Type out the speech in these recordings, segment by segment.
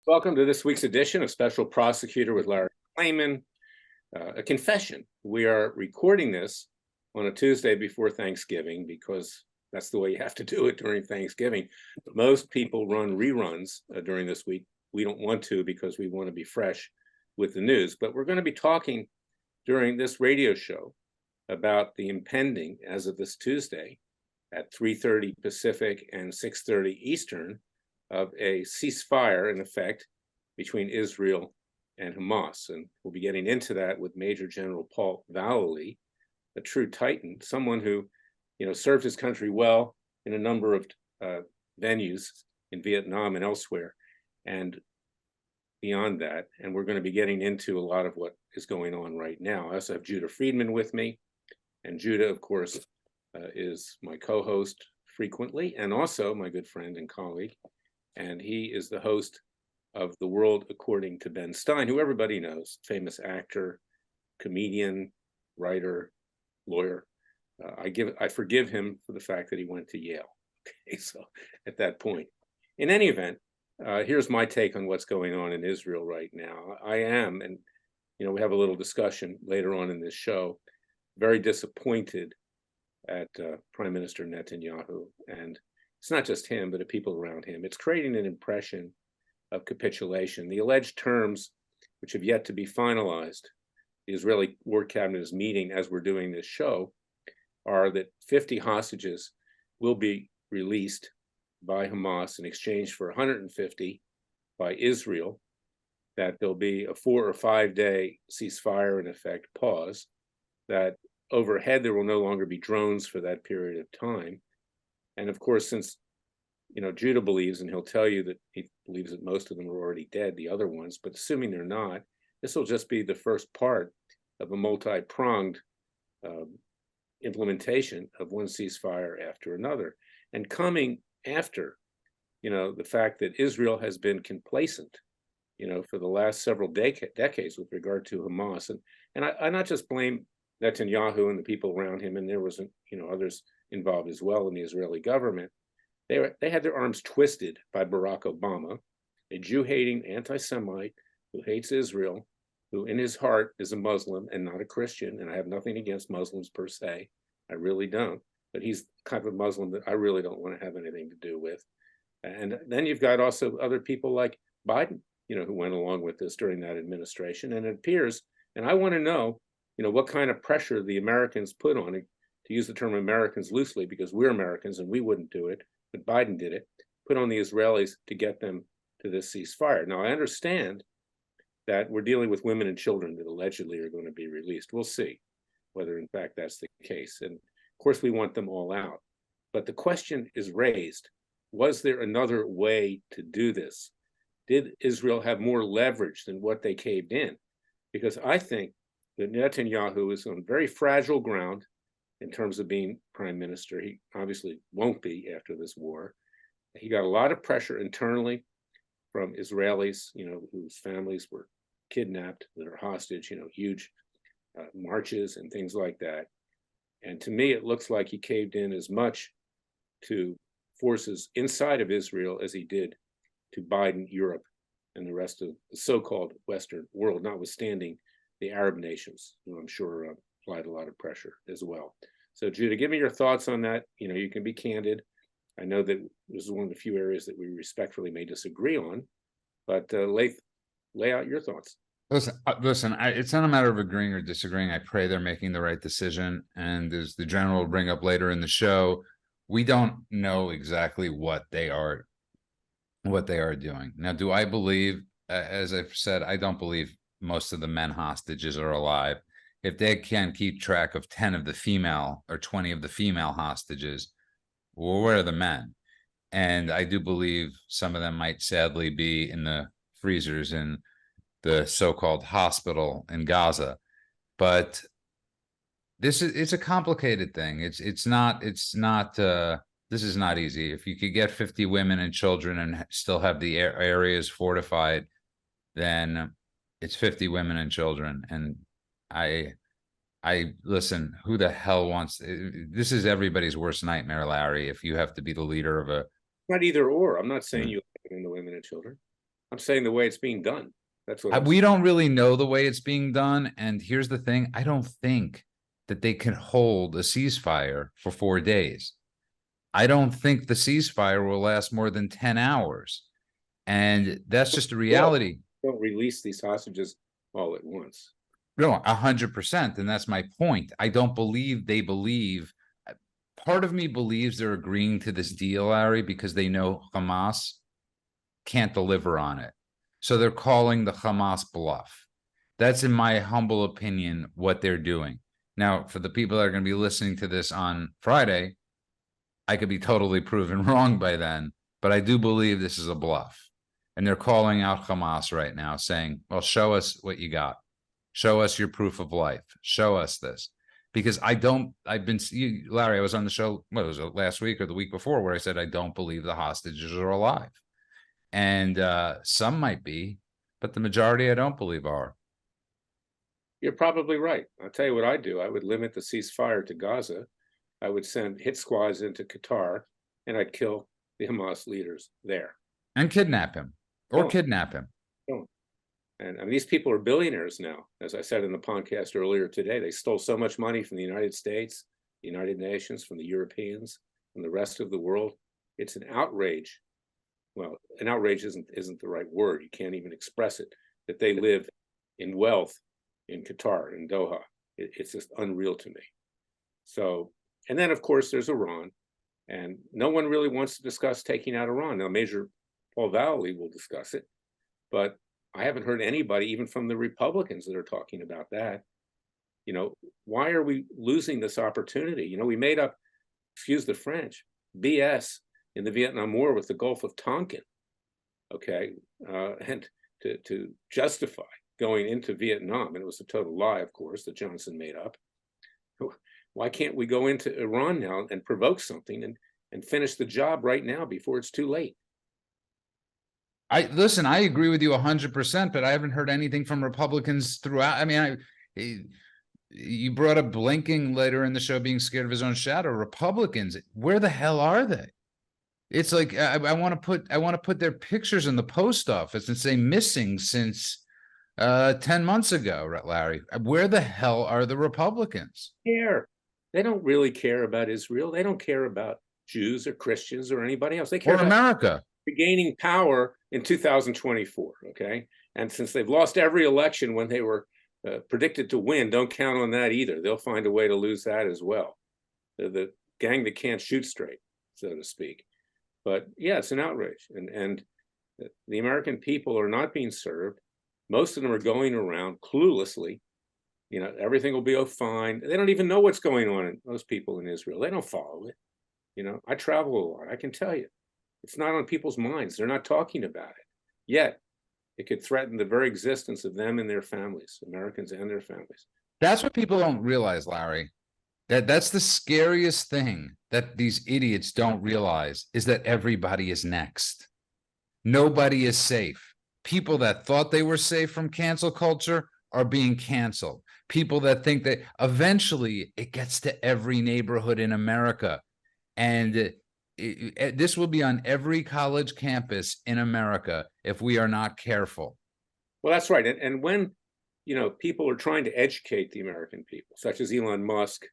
Welcome to this week's edition of Special Prosecutor with Larry Klayman. A confession. We are recording this on a Tuesday before Thanksgiving because that's the way you have to do it during Thanksgiving. Most people run reruns during this week. We don't want to because we want to be fresh with the news. But we're going to be talking during this radio show about the impending, as of this Tuesday, at 3:30 Pacific and 6:30 Eastern, of a ceasefire in effect between Israel and Hamas. And we'll be getting into that with Major General Paul Vallely, a true titan, someone who, served his country well in a number of venues in Vietnam and elsewhere, and beyond that. And we're going to be getting into a lot of what is going on right now. I also have Judah Friedman with me. And Judah, of course, is my co-host frequently, and also my good friend and colleague. And he is the host of The World According to Ben Stein, who everybody knows, famous actor, comedian, writer, lawyer. I forgive him for the fact that he went to Yale. Okay, so at that point, in any event, here's my take on what's going on in Israel right now. I am, and we have a little discussion later on in this show, very disappointed at Prime Minister Netanyahu, and it's not just him, but the people around him. It's creating an impression of capitulation. The alleged terms, which have yet to be finalized, the Israeli War Cabinet is meeting as we're doing this show, are that 50 hostages will be released by Hamas in exchange for 150 by Israel, that there'll be a 4 or 5 day ceasefire, in effect, pause, that overhead there will no longer be drones for that period of time. And of course, since Judah believes, and he'll tell you that he believes that most of them are already dead, the other ones, but assuming they're not, this will just be the first part of a multi-pronged implementation of one ceasefire after another. And coming after, the fact that Israel has been complacent, for the last several decades with regard to Hamas. And I not just blame Netanyahu and the people around him, and there was, others involved as well in the Israeli government. They had their arms twisted by Barack Obama, a Jew-hating anti-Semite who hates Israel, who in his heart is a Muslim and not a Christian. And I have nothing against Muslims per se. I really don't. But he's the kind of Muslim that I really don't want to have anything to do with. And then you've got also other people like Biden, who went along with this during that administration. And it appears, and I want to know, what kind of pressure the Americans put on it, to use the term Americans loosely, because we're Americans and we wouldn't do it, but Biden did it, put on the Israelis to get them to this ceasefire. Now, I understand that we're dealing with women and children that allegedly are going to be released. We'll see whether, in fact, that's the case. And of course, we want them all out. But the question is raised, was there another way to do this? Did Israel have more leverage than what they caved in? Because I think that Netanyahu is on very fragile ground in terms of being prime minister. He obviously won't be after this war. He got a lot of pressure internally from Israelis, whose families were kidnapped, that are hostage, huge marches and things like that. And to me, it looks like he caved in as much to forces inside of Israel as he did to Biden, Europe, and the rest of the so-called Western world, notwithstanding the Arab nations, who I'm sure applied a lot of pressure as well. So Judah, give me your thoughts on that. You can be candid. I know that this is one of the few areas that we respectfully may disagree on, but lay out your thoughts. Listen, it's not a matter of agreeing or disagreeing. I pray they're making the right decision. And as the general will bring up later in the show, we don't know exactly what they are doing. Now, do I believe, as I've said, I don't believe most of the men hostages are alive. If they can keep track of 10 of the female or 20 of the female hostages, well, where are the men? And I do believe some of them might sadly be in the freezers in the so-called hospital in Gaza. But it's a complicated thing. This is not easy. If you could get 50 women and children and still have the areas fortified, then it's 50 women and children. And I listen, who the hell wants, this is everybody's worst nightmare, Larry, if you have to be the leader of a. Not either or. I'm not saying you have the women and children. I'm saying the way it's being done. That's what I'm We saying. don't really know the way it's being done. And here's the thing. I don't think that they can hold a ceasefire for 4 days. I don't think the ceasefire will last more than 10 hours. And that's just a reality. Don't release these hostages all at once. No, 100%. And that's my point. I don't believe they believe. Part of me believes they're agreeing to this deal, Larry, because they know Hamas can't deliver on it. So they're calling the Hamas bluff. That's, in my humble opinion, what they're doing. Now, for the people that are going to be listening to this on Friday, I could be totally proven wrong by then, but I do believe this is a bluff. And they're calling out Hamas right now, saying, well, show us what you got. Show us your proof of life. Show us this. Because Larry, I was on the show, what was it, last week or the week before, where I said, I don't believe the hostages are alive. And some might be, but the majority I don't believe are. You're probably right. I'll tell you what I'd do. I would limit the ceasefire to Gaza. I would send hit squads into Qatar, and I'd kill the Hamas leaders there. And kidnap him. Or kidnap him. Don't. And I mean, these people are billionaires now. As I said in the podcast earlier today, they stole so much money from the United States, the United Nations, from the Europeans, from the rest of the world. It's an outrage. Well, an outrage isn't the right word. You can't even express it. That they live in wealth in Qatar, in Doha. It's just unreal to me. So, and then of course there's Iran, and no one really wants to discuss taking out Iran. Now, Major Paul Vallely will discuss it, but I haven't heard anybody, even from the Republicans, that are talking about that. You know, why are we losing this opportunity? You know, we made up, excuse the French, BS in the Vietnam War with the Gulf of Tonkin, okay, and to justify going into Vietnam, and it was a total lie, of course, that Johnson made up. Why can't we go into Iran now and provoke something and finish the job right now before it's too late? I agree with you 100%, but I haven't heard anything from Republicans throughout. I mean, you brought up Blinken later in the show being scared of his own shadow. Republicans, where the hell are they? It's like I want to put their pictures in the post office and say missing since 10 months ago, Larry. Where the hell are the Republicans? They don't really care about Israel. They don't care about Jews or Christians or anybody else. They care about America regaining power in 2024. Okay, and since they've lost every election when they were predicted to win, don't count on that either. They'll find a way to lose that as well. They're the gang that can't shoot straight, so to speak. But yeah, it's an outrage, and the American people are not being served. Most of them are going around cluelessly. You know, everything will be fine. They don't even know what's going on in most people in Israel. They don't follow it. You know, I travel a lot. I can tell you, it's not on people's minds. They're not talking about it. Yet, it could threaten the very existence of them and their families, Americans and their families. That's what people don't realize, Larry. That's the scariest thing that these idiots don't realize, is that everybody is next. Nobody is safe. People that thought they were safe from cancel culture are being canceled. People that think that eventually it gets to every neighborhood in America. And this will be on every college campus in America if we are not careful. Well, that's right. And when, you know, people are trying to educate the American people, such as Elon Musk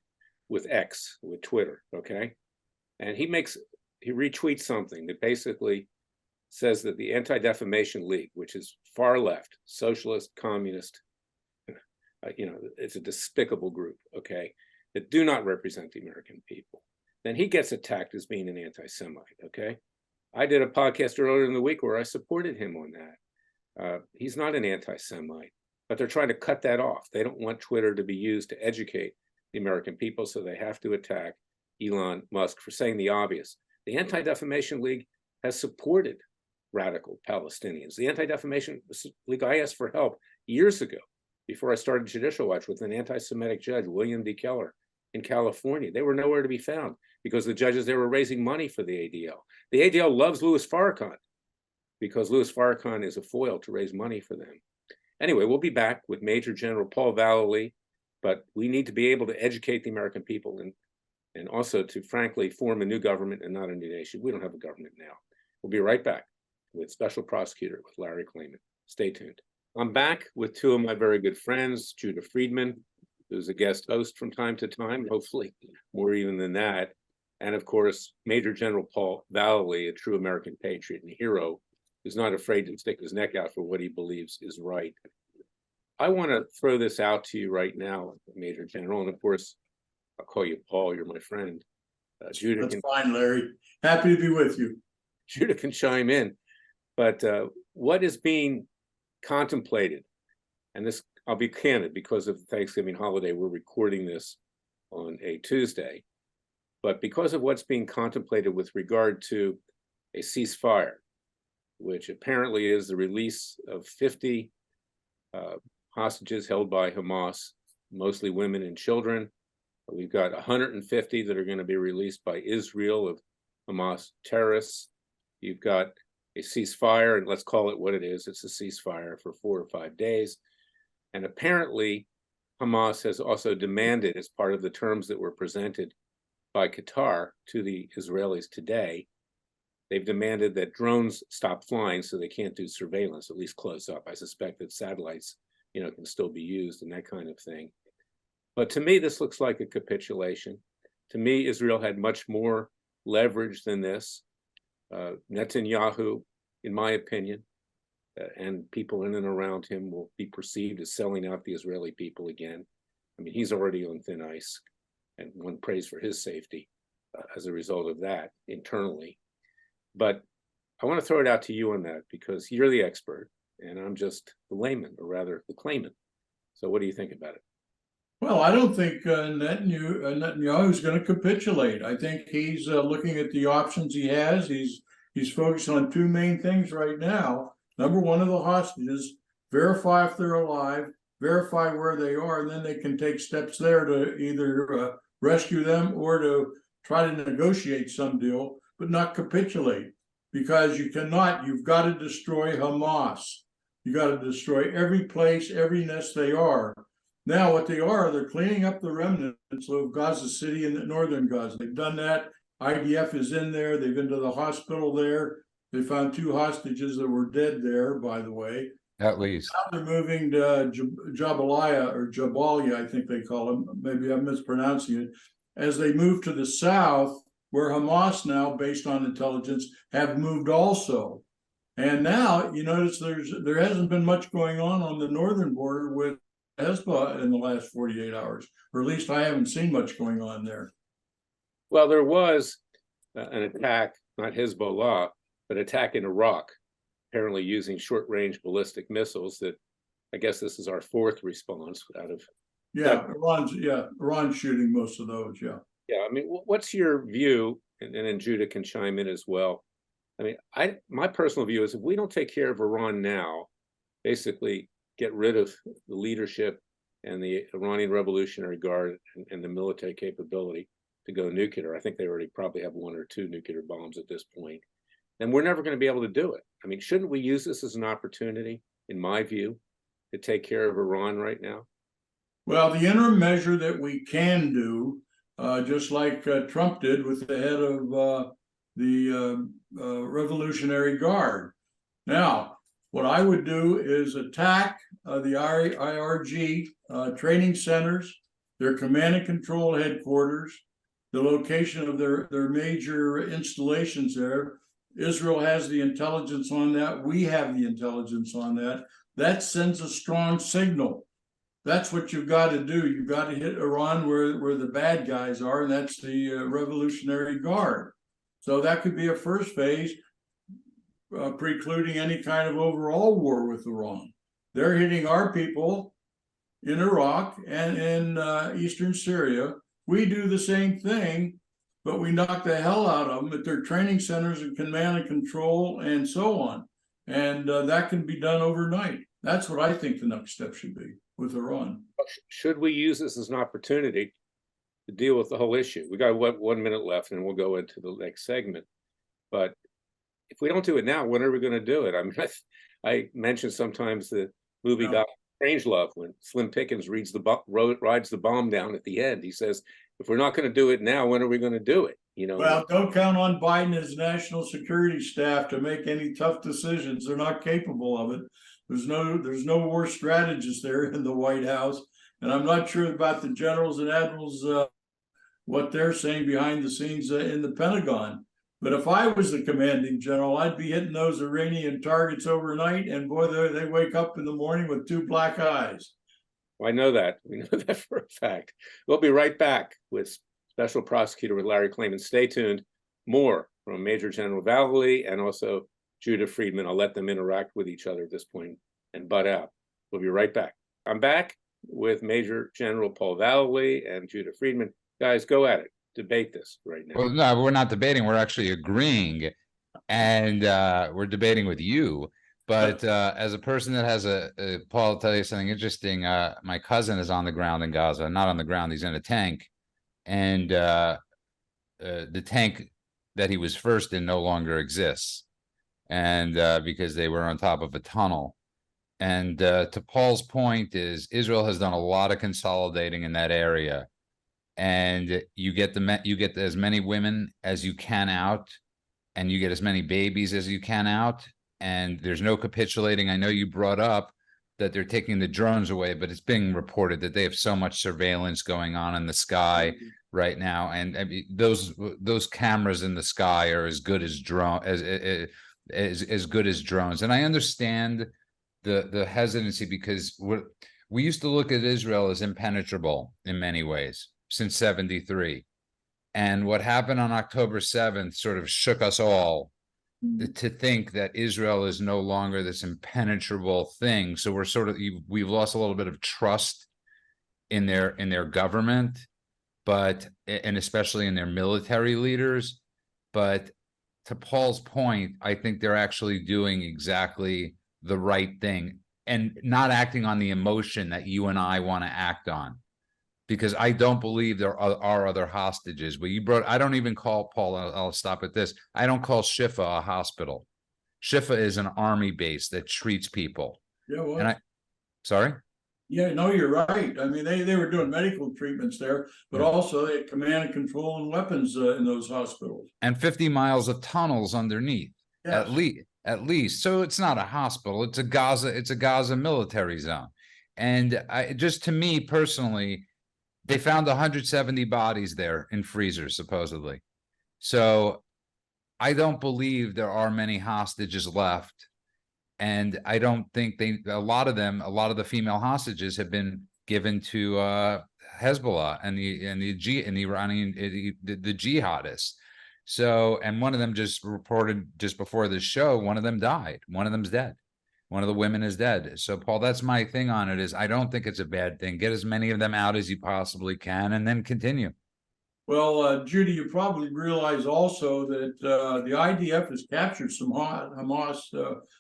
with X, with Twitter, okay? And he retweets something that basically says that the Anti-Defamation League, which is far left, socialist, communist, you know, it's a despicable group, okay, that do not represent the American people. Then he gets attacked as being an anti-Semite, okay? I did a podcast earlier in the week where I supported him on that. He's not an anti-Semite, but they're trying to cut that off. They don't want Twitter to be used to educate the American people, so they have to attack Elon Musk for saying the obvious. The Anti-Defamation League has supported radical Palestinians. The Anti-Defamation League, I asked for help years ago before I started Judicial Watch with an anti-Semitic judge, William D. Keller, in California. They were nowhere to be found because the judges there were raising money for the ADL. The ADL loves Louis Farrakhan because Louis Farrakhan is a foil to raise money for them. Anyway, we'll be back with Major General Paul Vallely, but we need to be able to educate the American people and also to, frankly, form a new government and not a new nation. We don't have a government now. We'll be right back. with Special Prosecutor with Larry Klayman. Stay tuned. I'm back with two of my very good friends, Judah Friedman, who's a guest host from time to time, hopefully more even than that, and of course, Major General Paul Vallely, a true American patriot and hero, who's not afraid to stick his neck out for what he believes is right. I want to throw this out to you right now, Major General, and of course, I'll call you Paul, you're my friend. Judah That's fine, Larry. Happy to be with you. Judah can chime in, but what is being contemplated, and this, I'll be candid, because of the Thanksgiving holiday, we're recording this on a Tuesday, but because of what's being contemplated with regard to a ceasefire, which apparently is the release of 50 hostages held by Hamas, mostly women and children. We've got 150 that are going to be released by Israel of Hamas terrorists. You've got a ceasefire, and let's call it what it is. It's a ceasefire for 4 or 5 days. And apparently, Hamas has also demanded, as part of the terms that were presented by Qatar to the Israelis today, they've demanded that drones stop flying so they can't do surveillance, at least close up. I suspect that satellites, can still be used and that kind of thing. But to me, this looks like a capitulation. To me, Israel had much more leverage than this. Netanyahu, in my opinion, and people in and around him will be perceived as selling out the Israeli people again. I mean, he's already on thin ice, and one prays for his safety as a result of that internally. But I want to throw it out to you on that, because you're the expert, and I'm just the layman, or rather the claimant. So what do you think about it? Well, I don't think Netanyahu is going to capitulate. I think he's looking at the options he has. He's focused on two main things right now. Number one, of the hostages, verify if they're alive, verify where they are, and then they can take steps there to either rescue them or to try to negotiate some deal, but not capitulate. Because you've got to destroy Hamas. You got to destroy every place, every nest they are. Now, what they're cleaning up the remnants of Gaza City and northern Gaza. They've done that. IDF is in there. They've been to the hospital there. They found 2 hostages that were dead there, by the way. At least. Now they're moving to Jabalia, I think they call them. Maybe I'm mispronouncing it. As they move to the south, where Hamas now, based on intelligence, have moved also. And now you notice there hasn't been much going on the northern border with Hezbollah in the last 48 hours, or at least I haven't seen much going on there. Well, there was an attack, not Hezbollah, but attack in Iraq, apparently using short-range ballistic missiles. That, I guess this is our 4th response out of. Yeah, Iran's shooting most of those. Yeah. Yeah, I mean, what's your view? And then Judah can chime in as well. I mean, my personal view is, if we don't take care of Iran now, basically get rid of the leadership and the Iranian Revolutionary Guard and the military capability to go nuclear. I think they already probably have 1 or 2 nuclear bombs at this point. Then we're never going to be able to do it. I mean, shouldn't we use this as an opportunity, in my view, to take care of Iran right now? Well, the interim measure that we can do, just like Trump did with the head of the Revolutionary Guard. Now, what I would do is attack the IRG training centers, their command and control headquarters, the location of their major installations there. Israel has the intelligence on that. We have the intelligence on that. That sends a strong signal. That's what you've got to do. You've got to hit Iran where the bad guys are, and that's the Revolutionary Guard. So that could be a first phase, precluding any kind of overall war with Iran. They're hitting our people in Iraq and in eastern Syria. We do the same thing, but we knock the hell out of them at their training centers and command and control and so on. And that can be done overnight. That's what I think the next step should be with Iran. Should we use this as an opportunity to deal with the whole issue? We got 1 minute left, and we'll go into the next segment. But if we don't do it now, when are we going to do it? I mean, I mentioned sometimes the movie Doctor Strangelove, when Slim Pickens rides the bomb down at the end. He says, if we're not going to do it now, when are we going to do it? You know, Well, don't count on Biden and his national security staff to make any tough decisions. They're not capable of it. There's no war strategist there in the White House, and I'm not sure about the generals and admirals what they're saying behind the scenes in the Pentagon. But if I was the commanding general, I'd be hitting those Iranian targets overnight, and boy, they wake up in the morning with two black eyes. I know that. We know that for a fact. We'll be right back with Special Prosecutor with Larry Klayman. Stay tuned. More from Major General Vallely and also Judah Friedman. I'll let them interact with each other at this point and butt out. We'll be right back. I'm back with Major General Paul Vallely and Judah Friedman. Guys, go at it. Debate this right now. Well, no, we're not debating. We're actually agreeing, and we're debating with you. But as a person that has Paul, I'll tell you something interesting. My cousin is on the ground in Gaza. Not on the ground. He's in a tank. And the tank that he was first in no longer exists. And because they were on top of a tunnel. And to Paul's point is Israel has done a lot of consolidating in that area. And you get as many women as you can out, and you get as many babies as you can out. And there's no capitulating. I know you brought up that they're taking the drones away, but it's being reported that they have so much surveillance going on in the sky right now, and I mean, those cameras in the sky are as good as as good as drones. And I understand the hesitancy, because we used to look at Israel as impenetrable in many ways since '73, and what happened on October 7th sort of shook us all to think that Israel is no longer this impenetrable thing. So we've lost a little bit of trust in their government, and especially in their military leaders. But to Paul's point, I think they're actually doing exactly the right thing and not acting on the emotion that you and I want to act on. Because I don't believe there are other hostages. But I don't even call, Paul, I'll stop at this. I don't call Shifa a hospital. Shifa is an army base that treats people. Yeah, well, and sorry? Yeah, no, you're right. I mean, they were doing medical treatments there, but Yeah. also they had command and control and weapons in those hospitals. And 50 miles of tunnels underneath, Yes. at least. So it's not a hospital. It's a Gaza military zone. And to me personally, they found 170 bodies there in freezers, supposedly. So I don't believe there are many hostages left. And I don't think a lot of the female hostages have been given to Hezbollah and the Iranian, the jihadists. So, and one of them just reported just before this show, one of them died. One of them's dead. One of the women is dead. So, Paul, that's my thing on it, is I don't think it's a bad thing. Get as many of them out as you possibly can, and then continue. Well, Judy, you probably realize also that the IDF has captured some Hamas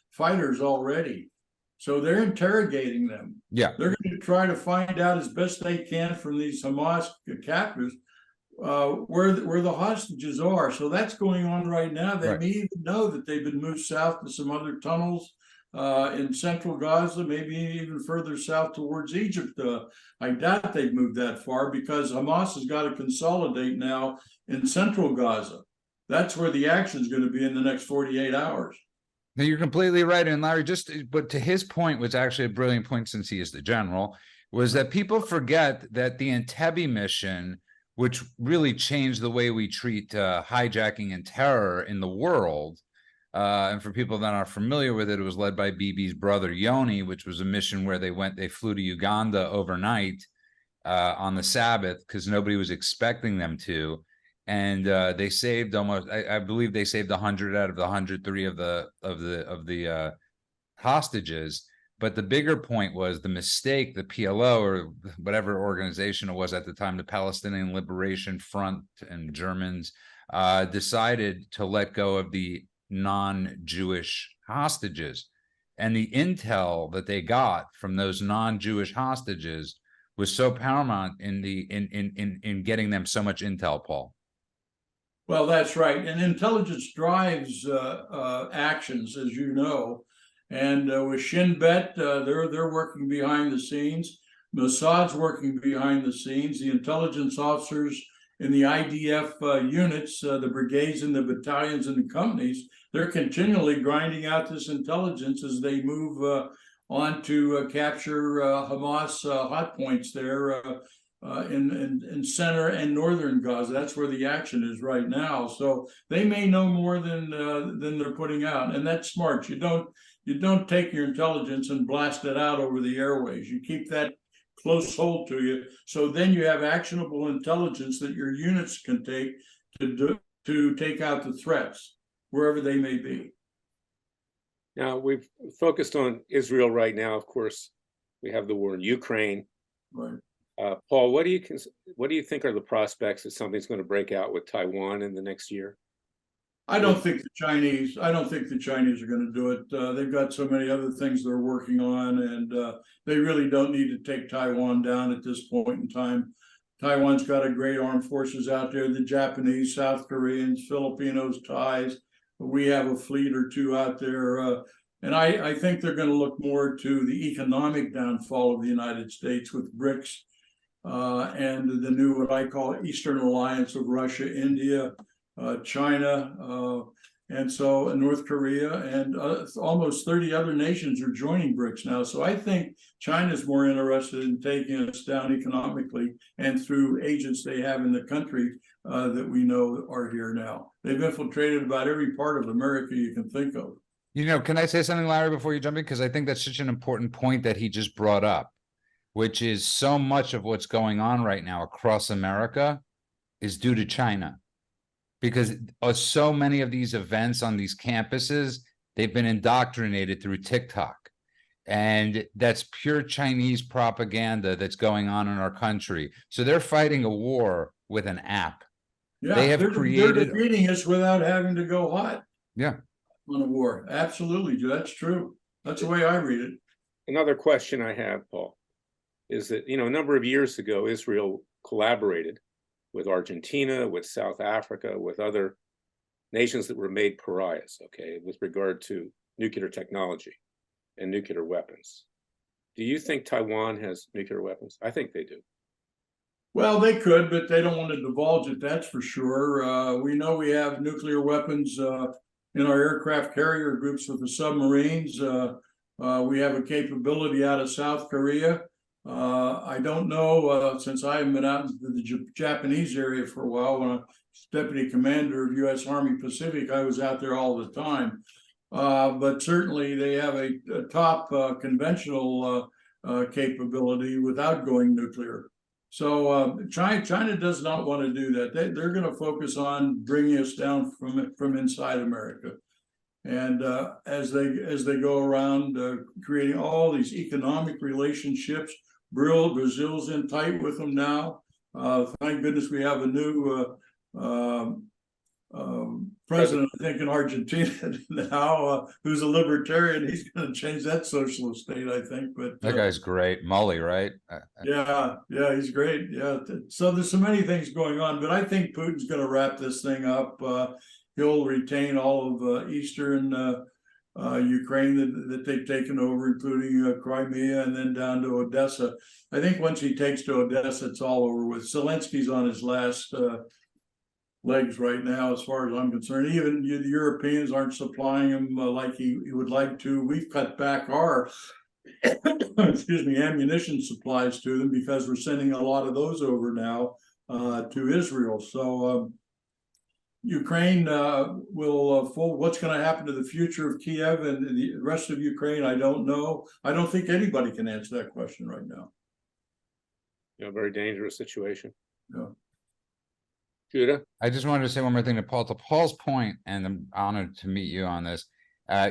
fighters already. So they're interrogating them. Yeah. They're going to try to find out as best they can from these Hamas captors where the hostages are. So that's going on right now. They may even know that they've been moved south to some other tunnels in central Gaza, maybe even further south towards Egypt. I doubt they've moved that far, because Hamas has got to consolidate now in central Gaza. That's where the action is going to be in the next 48 hours. Now, you're completely right. And Larry, but to his point, was actually a brilliant point, since he is the general, was that people forget that the Entebbe mission, which really changed the way we treat hijacking and terror in the world, and for people that aren't familiar with it, it was led by Bibi's brother Yoni, which was a mission where they flew to Uganda overnight on the Sabbath, because nobody was expecting them to, and they saved I believe they saved 100 out of the 103 of the hostages. But the bigger point was the mistake the PLO, or whatever organization it was at the time, the Palestinian Liberation Front and Germans, decided to let go of the non-Jewish hostages. And the intel that they got from those non-Jewish hostages was so paramount in getting them so much intel, Paul. Well, that's right. And intelligence drives actions, as you know. And with Shin Bet, they're working behind the scenes. Mossad's working behind the scenes. The intelligence officers in the IDF units, the brigades and the battalions and the companies, they're continually grinding out this intelligence as they move on to capture Hamas hot points there in center and northern Gaza. That's where the action is right now. So they may know more than they're putting out, and that's smart. You don't take your intelligence and blast it out over the airways. You keep that close hold to you. So then you have actionable intelligence that your units can take to take out the threats wherever they may be. Now, we've focused on Israel right now. Of course, we have the war in Ukraine. Right. Paul, what do you think are the prospects that something's going to break out with Taiwan in the next year? I don't think the Chinese are going to do it. They've got so many other things they're working on, and they really don't need to take Taiwan down at this point in time. Taiwan's got a great armed forces out there, the Japanese, South Koreans, Filipinos, Thais. We have a fleet or two out there. And I think they're going to look more to the economic downfall of the United States with BRICS and the new, what I call Eastern Alliance of Russia, India, China, and so North Korea, and almost 30 other nations are joining BRICS now. So I think China's more interested in taking us down economically and through agents they have in the country that we know are here now. They've infiltrated about every part of America you can think of. You know, can I say something, Larry, before you jump in? Because I think that's such an important point that he just brought up, which is so much of what's going on right now across America is due to China. Because so many of these events on these campuses, they've been indoctrinated through TikTok. And that's pure Chinese propaganda that's going on in our country. So they're fighting a war with an app. Yeah, they're defeating us without having to go hot. Yeah. On a war. Absolutely. That's true. That's the way I read it. Another question I have, Paul, is that, a number of years ago, Israel collaborated with Argentina, with South Africa, with other nations that were made pariahs, okay, with regard to nuclear technology and nuclear weapons. Do you think Taiwan has nuclear weapons? I think they do. Well, they could, but they don't want to divulge it, that's for sure. We know we have nuclear weapons in our aircraft carrier groups with the submarines. We have a capability out of South Korea. I don't know, since I haven't been out into the Japanese area for a while. When I was deputy commander of U.S. Army Pacific, I was out there all the time. But certainly they have a top conventional capability without going nuclear. So China does not want to do that. They're going to focus on bringing us down from inside America. And as they go around creating all these economic relationships, Brazil's in tight with them now. Thank goodness we have a new president, I think, in Argentina now, who's a libertarian. He's going to change that socialist state, I think. But that guy's great, Mully, right? Yeah, he's great. Yeah, so there's so many things going on, but I think Putin's going to wrap this thing up. He'll retain all of Eastern Ukraine that they've taken over, including Crimea and then down to Odessa. I think once he takes to Odessa, it's all over with. Zelensky's on his last legs right now, as far as I'm concerned. Even the Europeans aren't supplying him like he would like to. We've cut back our ammunition supplies to them because we're sending a lot of those over now to Israel. So Ukraine will what's going to happen to the future of Kiev and the rest of Ukraine, I don't know. I don't think anybody can answer that question right now. Very dangerous situation. Yeah. Judah? I just wanted to say one more thing to Paul. To Paul's point, and I'm honored to meet you on this.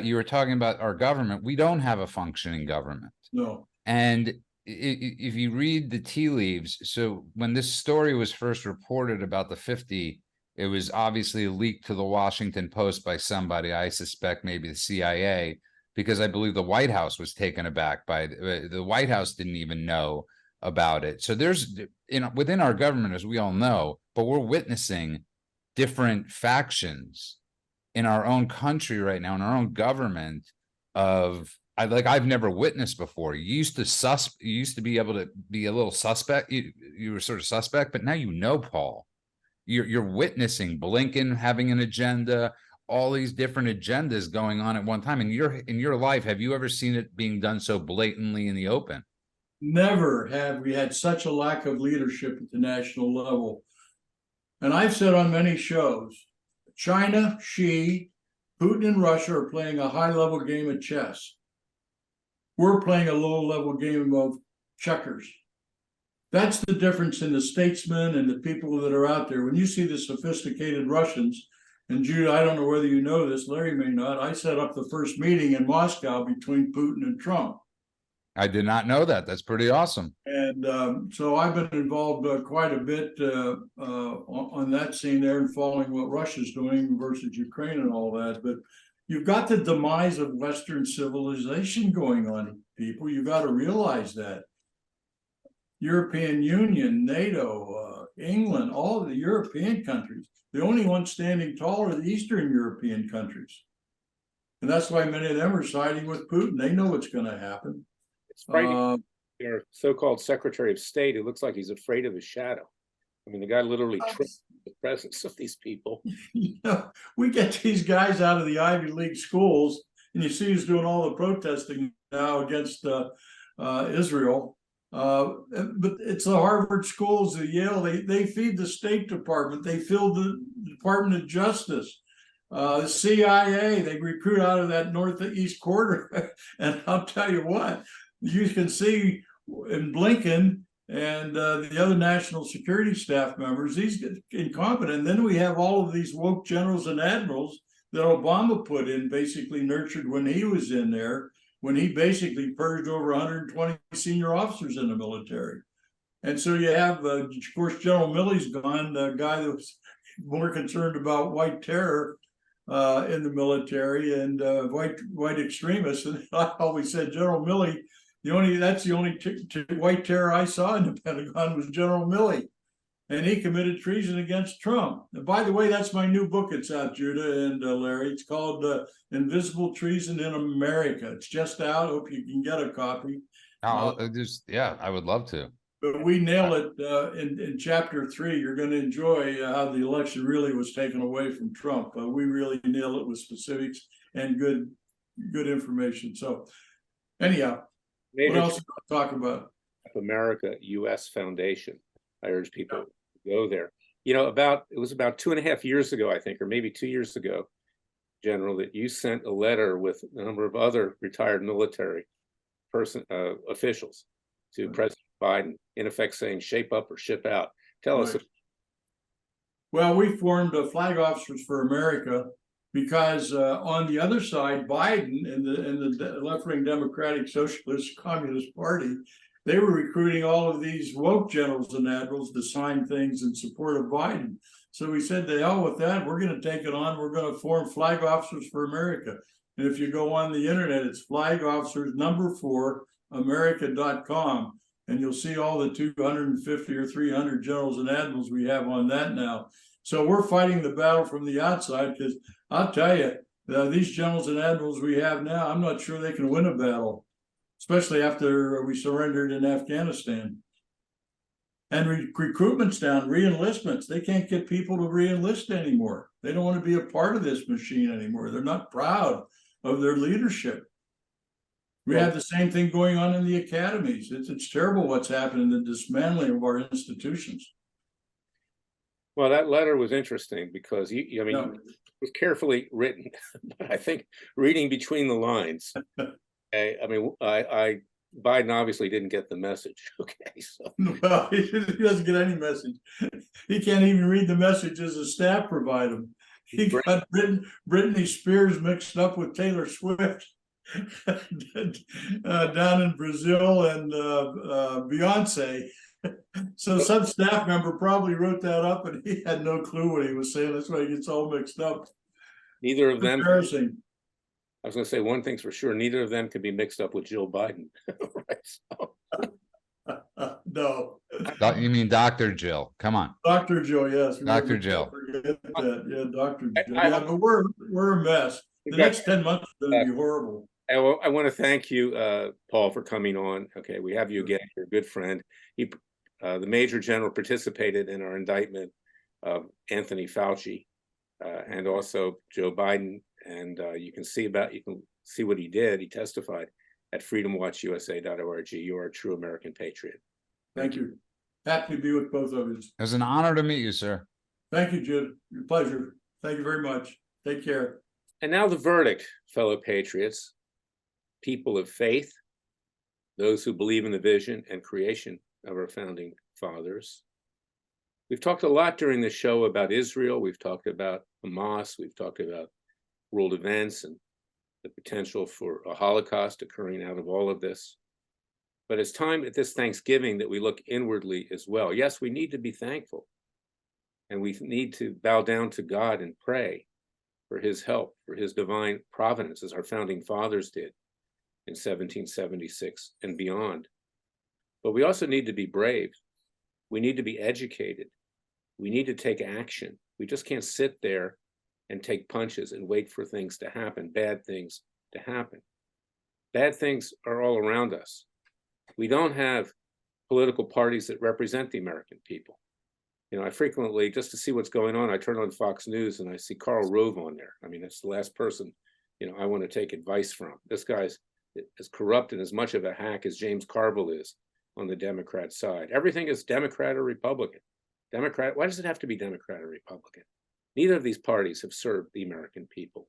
You were talking about our government. We don't have a functioning government. No. And if you read the tea leaves, so when this story was first reported about the 50, it was obviously leaked to the Washington Post by somebody, I suspect maybe the CIA, because I believe the White House was taken aback by the White House didn't even know about it. So there's, within our government, as we all know, but we're witnessing different factions in our own country right now, in our own government I've never witnessed before. You used to be able to be a little suspect. You were sort of suspect, but now Paul. you're witnessing Blinken having an agenda, all these different agendas going on at one time. In your life, have you ever seen it being done so blatantly in the open? Never have we had such a lack of leadership at the national level. And I've said on many shows, China, Xi, Putin, and Russia are playing a high-level game of chess. We're playing a low-level game of checkers. That's the difference in the statesmen and the people that are out there. When you see the sophisticated Russians, and Judah, I don't know whether you know this, Larry may not, I set up the first meeting in Moscow between Putin and Trump. I did not know that. That's pretty awesome. And so I've been involved quite a bit on that scene there and following what Russia's doing versus Ukraine and all that. But you've got the demise of Western civilization going on, people. You've got to realize that. European Union, NATO, England, all of the European countries, the only ones standing tall are the Eastern European countries. And that's why many of them are siding with Putin. They know what's going to happen. It's frightening. Their so-called Secretary of State, it looks like he's afraid of his shadow. I mean, the guy literally trips the presence of these people. You know, we get these guys out of the Ivy League schools, and you see who's doing all the protesting now against Israel. But it's the Harvard schools, the Yale, they feed the State Department, they fill the Department of Justice, the CIA, they recruit out of that northeast quarter. And I'll tell you what, you can see in Blinken and the other national security staff members, he's incompetent. And then we have all of these woke generals and admirals that Obama put in, basically nurtured when he was in there, when he basically purged over 120 senior officers in the military. And so you have, of course, General Milley's gone, the guy that was more concerned about white terror in the military and white extremists. And I always said, General Milley, that's the only white terror I saw in the Pentagon was General Milley. And he committed treason against Trump. And by the way, that's my new book. It's out, Judah and Larry. It's called Invisible Treason in America. It's just out. Hope you can get a copy. Yeah, I would love to. But we nail it in chapter 3. You're going to enjoy how the election really was taken away from Trump. We really nail it with specifics and good information. So anyhow, what else do you want to talk about? America U.S. Foundation. I urge people to go there. You know, it was about 2.5 years ago, I think, or maybe 2 years ago, General, that you sent a letter with a number of other retired military officials to President Biden, in effect saying, shape up or ship out. Tell us. Well, we formed Flag Officers for America because on the other side, Biden and the left-wing Democratic Socialist Communist Party, they were recruiting all of these woke generals and admirals to sign things in support of Biden. So we said, to hell with that, we're going to take it on. We're going to form Flag Officers for America. And if you go on the internet, it's flagofficers4america.com. And you'll see all the 250 or 300 generals and admirals we have on that now. So we're fighting the battle from the outside, because I'll tell you, these generals and admirals we have now, I'm not sure they can win a battle, especially after we surrendered in Afghanistan. And recruitment's down, re-enlistments. They can't get people to re-enlist anymore. They don't want to be a part of this machine anymore. They're not proud of their leadership. We have the same thing going on in the academies. It's terrible what's happening, the dismantling of our institutions. Well, that letter was interesting because it was carefully written, but I think reading between the lines, Biden obviously didn't get the message. Okay, so well, he doesn't get any message. He can't even read the messages the staff provide him. He got Britney Spears mixed up with Taylor Swift down in Brazil and Beyonce. So some staff member probably wrote that up, and he had no clue what he was saying. That's why he gets all mixed up. Neither of them. Embarrassing. I was going to say one thing's for sure: neither of them could be mixed up with Jill Biden. Right, so. No. You mean Dr. Jill? Come on, Dr. Jill. Yes, Dr. Jill. Forget that. Yeah, Dr. Jill. Yeah, but we're a mess. The next 10 months are going to be horrible. I want to thank you, Paul, for coming on. Okay, we have you again. You're a good friend. The Major General participated in our indictment of Anthony Fauci and also Joe Biden. And you can see what he did. He testified at freedomwatchusa.org. You are a true American patriot. Thank you. Happy to be with both of you. It was an honor to meet you, sir. Thank you, Jude. Your pleasure. Thank you very much. Take care. And now the verdict, fellow patriots, people of faith, those who believe in the vision and creation of our founding fathers. We've talked a lot during the show about Israel. We've talked about Hamas. We've talked about world events and the potential for a Holocaust occurring out of all of this. But it's time at this Thanksgiving that we look inwardly as well. Yes, we need to be thankful. And we need to bow down to God and pray for his help, for his divine providence, as our founding fathers did in 1776 and beyond. But we also need to be brave. We need to be educated. We need to take action. We just can't sit there and take punches and wait for things to happen, bad things to happen. Bad things are all around us. We don't have political parties that represent the American people. You know, I frequently, just to see what's going on, I turn on Fox News and I see Karl Rove on there. I mean, it's the last person, you know, I want to take advice from. This guy's as corrupt and as much of a hack as James Carville is on the Democrat side. Everything is Democrat or Republican. Democrat, why does it have to be Democrat or Republican? Neither of these parties have served the American people.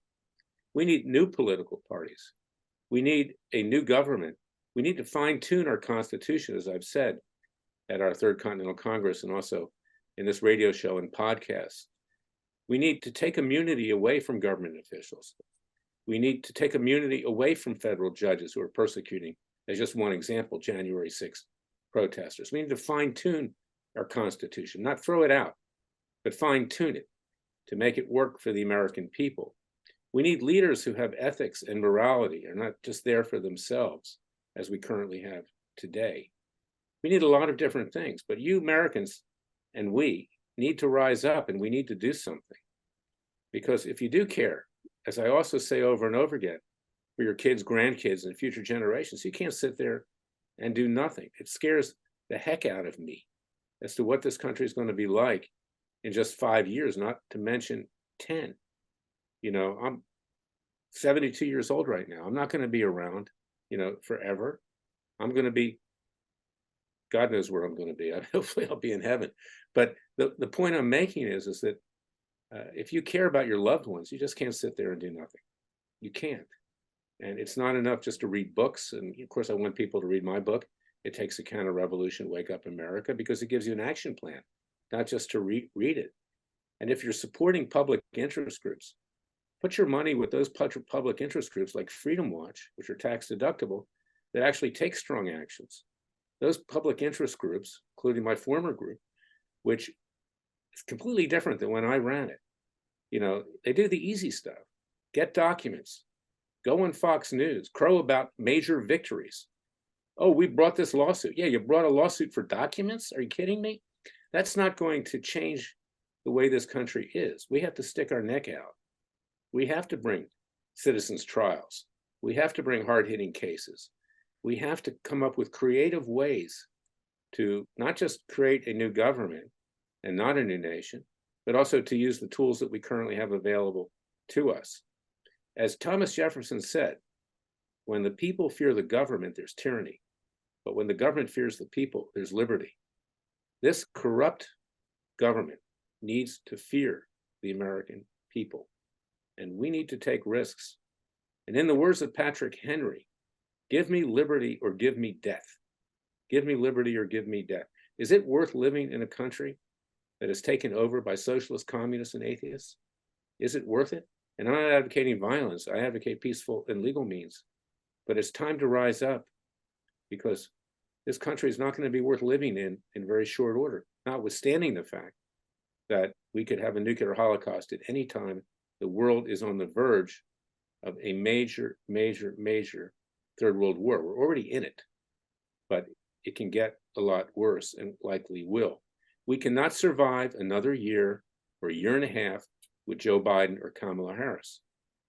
We need new political parties. We need a new government. We need to fine-tune our Constitution, as I've said, at our Third Continental Congress and also in this radio show and podcast. We need to take immunity away from government officials. We need to take immunity away from federal judges who are persecuting, as just one example, January 6th protesters. We need to fine-tune our Constitution, not throw it out, but fine-tune it to make it work for the American people. We need leaders who have ethics and morality, are not just there for themselves, as we currently have today. We need a lot of different things, but you Americans and we need to rise up and we need to do something. Because if you do care, as I also say over and over again, for your kids, grandkids, and future generations, you can't sit there and do nothing. It scares the heck out of me as to what this country is going to be like in just 5 years, not to mention 10. You know, I'm 72 years old right now. I'm not going to be around, you know, forever. I'm going to be, God knows where I'm going to be. Hopefully I'll be in heaven. But the point I'm making is that if you care about your loved ones, you just can't sit there and do nothing. You can't. And it's not enough just to read books. And of course, I want people to read my book, It Takes a Counter-Revolution, Wake Up America, because it gives you an action plan, not just to read it. And if you're supporting public interest groups, put your money with those public interest groups like Freedom Watch, which are tax deductible, that actually take strong actions. Those public interest groups, including my former group, which is completely different than when I ran it. You know, they do the easy stuff. Get documents. Go on Fox News. Crow about major victories. Oh, we brought this lawsuit. Yeah, you brought a lawsuit for documents? Are you kidding me? That's not going to change the way this country is. We have to stick our neck out. We have to bring citizens' trials. We have to bring hard-hitting cases. We have to come up with creative ways to not just create a new government and not a new nation, but also to use the tools that we currently have available to us. As Thomas Jefferson said, when the people fear the government, there's tyranny. But when the government fears the people, there's liberty. This corrupt government needs to fear the American people. And we need to take risks. And in the words of Patrick Henry, give me liberty or give me death. Give me liberty or give me death. Is it worth living in a country that is taken over by socialists, communists, and atheists? Is it worth it? And I'm not advocating violence. I advocate peaceful and legal means. But it's time to rise up, because this country is not going to be worth living in very short order, notwithstanding the fact that we could have a nuclear holocaust at any time. The world is on the verge of a major, major, major third world war. We're already in it, but it can get a lot worse and likely will. We cannot survive another year or a year and a half with Joe Biden or Kamala Harris.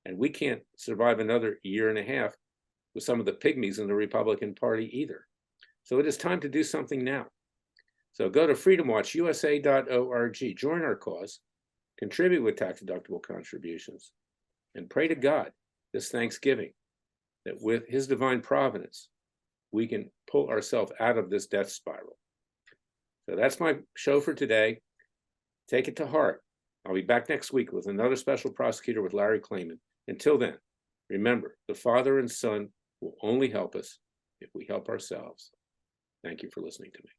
And we can't survive another year and a half with some of the pygmies in the Republican Party either. So it is time to do something now. So go to freedomwatchusa.org, join our cause, contribute with tax-deductible contributions, and pray to God this Thanksgiving that with his divine providence, we can pull ourselves out of this death spiral. So that's my show for today. Take it to heart. I'll be back next week with another special prosecutor with Larry Klayman. Until then, remember, the Father and Son will only help us if we help ourselves. Thank you for listening to me.